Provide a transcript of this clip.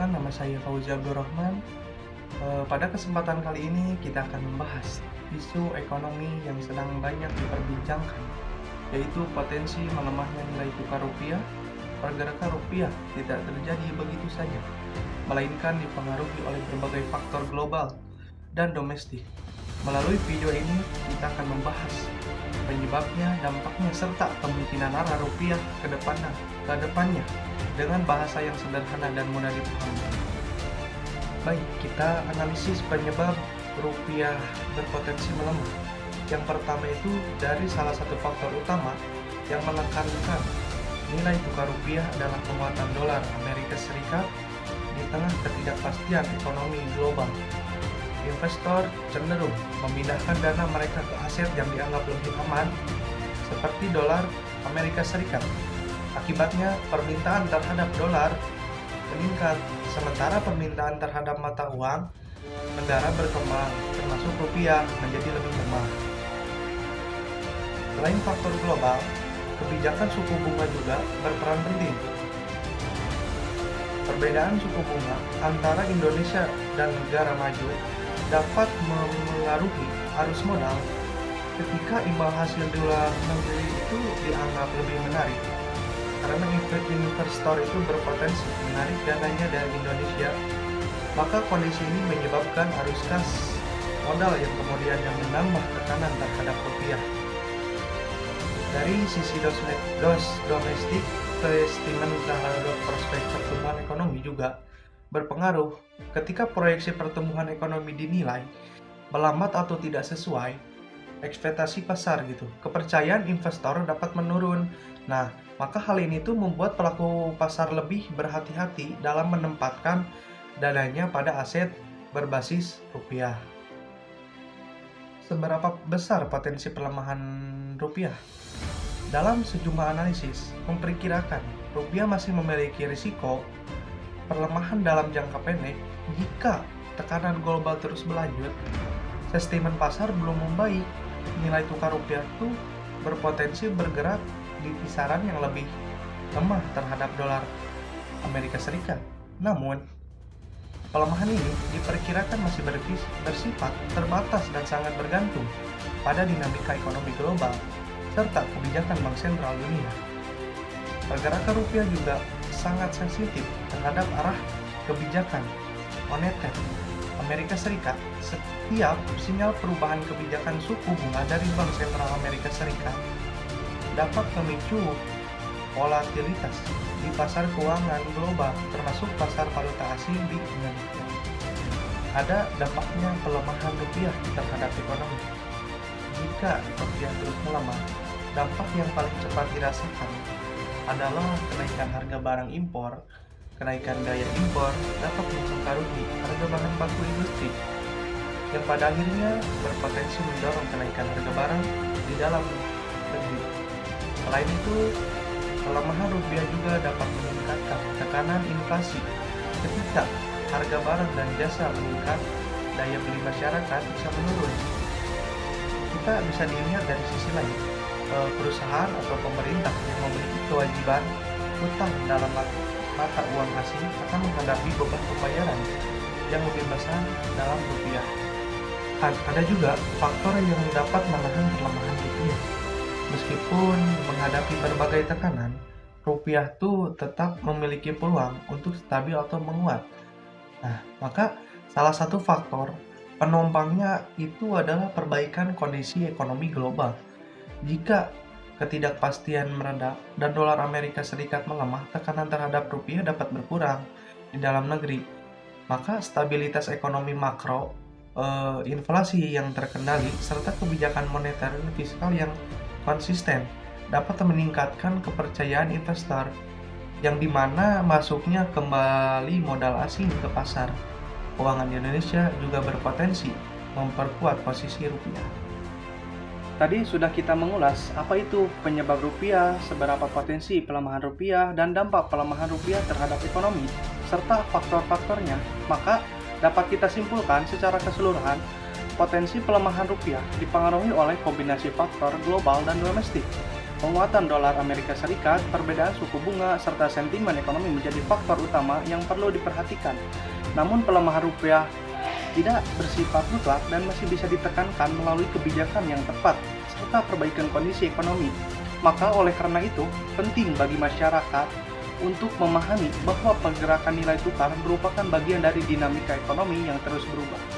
perkenalkan, nama saya Fauzi Abdurrahman. Pada kesempatan kali ini kita akan membahas isu ekonomi yang sedang banyak diperbincangkan, yaitu potensi melemahnya nilai tukar rupiah. Pergerakan rupiah tidak terjadi begitu saja, melainkan dipengaruhi oleh berbagai faktor global dan domestik. Melalui video ini, kita akan membahas penyebabnya, dampaknya, serta kemungkinan arah rupiah ke depannya dengan bahasa yang sederhana dan mudah dipahami. Baik, kita analisis penyebab rupiah berpotensi melemah. Yang pertama itu dari salah satu faktor utama yang menekankan nilai tukar rupiah adalah penguatan dolar Amerika Serikat di tengah ketidakpastian ekonomi global. Investor cenderung memindahkan dana mereka ke aset yang dianggap lebih aman, seperti dolar Amerika Serikat. Akibatnya, permintaan terhadap dolar meningkat, sementara permintaan terhadap mata uang negara berkembang, termasuk rupiah, menjadi lebih lemah. Selain faktor global, kebijakan suku bunga juga berperan penting. Perbedaan suku bunga antara Indonesia dan negara maju dapat mempengaruhi arus modal ketika imbal hasil di luar negeri itu dianggap lebih menarik, karena investor itu berpotensi menarik dananya dari Indonesia. Maka kondisi ini menyebabkan arus kas modal yang kemudian yang menambah tekanan terhadap rupiah. Dari sisi domestik, sentimen terhadap prospek pertumbuhan ekonomi juga berpengaruh. Ketika proyeksi pertumbuhan ekonomi dinilai melambat atau tidak sesuai ekspektasi pasar gitu, kepercayaan investor dapat menurun. Nah, maka hal ini tuh membuat pelaku pasar lebih berhati-hati dalam menempatkan dananya pada aset berbasis rupiah. Seberapa besar potensi pelemahan rupiah? Dalam sejumlah analisis memperkirakan rupiah masih memiliki risiko perlemahan dalam jangka pendek jika tekanan global terus berlanjut. Sentimen pasar belum membaik, nilai tukar rupiah itu berpotensi bergerak di kisaran yang lebih lemah terhadap dolar Amerika Serikat. Namun, pelemahan ini diperkirakan masih bersifat terbatas dan sangat bergantung pada dinamika ekonomi global serta kebijakan bank sentral dunia. Pergerakan rupiah juga sangat sensitif terhadap arah kebijakan moneter Amerika Serikat. Setiap sinyal perubahan kebijakan suku bunga dari Bank Sentral Amerika Serikat dapat memicu volatilitas di pasar keuangan global, termasuk pasar valuta asing di Indonesia. Ada dampaknya pelemahan rupiah terhadap ekonomi. Jika rupiah terus melemah, dampak yang paling cepat dirasakan adalah kenaikan harga barang impor. Kenaikan daya impor dapat mempengaruhi harga bahan baku industri, yang pada akhirnya berpotensi mendorong kenaikan harga barang di dalam negeri. Selain itu, pelemahan rupiah juga dapat meningkatkan tekanan inflasi. Ketika harga barang dan jasa meningkat, daya beli masyarakat bisa menurun. Kita bisa dilihat dari sisi lain, perusahaan atau pemerintah yang memiliki kewajiban utang dalam mata uang asing akan menghadapi beban pembayaran yang lebih besar dalam rupiah. Ada juga faktor yang dapat menahan pelemahan rupiah. Meskipun menghadapi berbagai tekanan, rupiah tuh tetap memiliki peluang untuk stabil atau menguat. Nah, maka salah satu faktor penopangnya itu adalah perbaikan kondisi ekonomi global. Jika ketidakpastian mereda dan dolar Amerika Serikat melemah, tekanan terhadap rupiah dapat berkurang di dalam negeri. Maka stabilitas ekonomi makro, inflasi yang terkendali, serta kebijakan moneter dan fiskal yang konsisten dapat meningkatkan kepercayaan investor, yang dimana masuknya kembali modal asing ke pasar keuangan Indonesia juga berpotensi memperkuat posisi rupiah. Tadi sudah kita mengulas apa itu penyebab rupiah, seberapa potensi pelemahan rupiah, dan dampak pelemahan rupiah terhadap ekonomi, serta faktor-faktornya. Maka dapat kita simpulkan secara keseluruhan, potensi pelemahan rupiah dipengaruhi oleh kombinasi faktor global dan domestik. Penguatan dolar Amerika Serikat, perbedaan suku bunga, serta sentimen ekonomi menjadi faktor utama yang perlu diperhatikan. Namun pelemahan rupiah tidak bersifat mutlak dan masih bisa ditekankan melalui kebijakan yang tepat serta perbaikan kondisi ekonomi. Maka oleh karena itu, penting bagi masyarakat untuk memahami bahwa pergerakan nilai tukar merupakan bagian dari dinamika ekonomi yang terus berubah.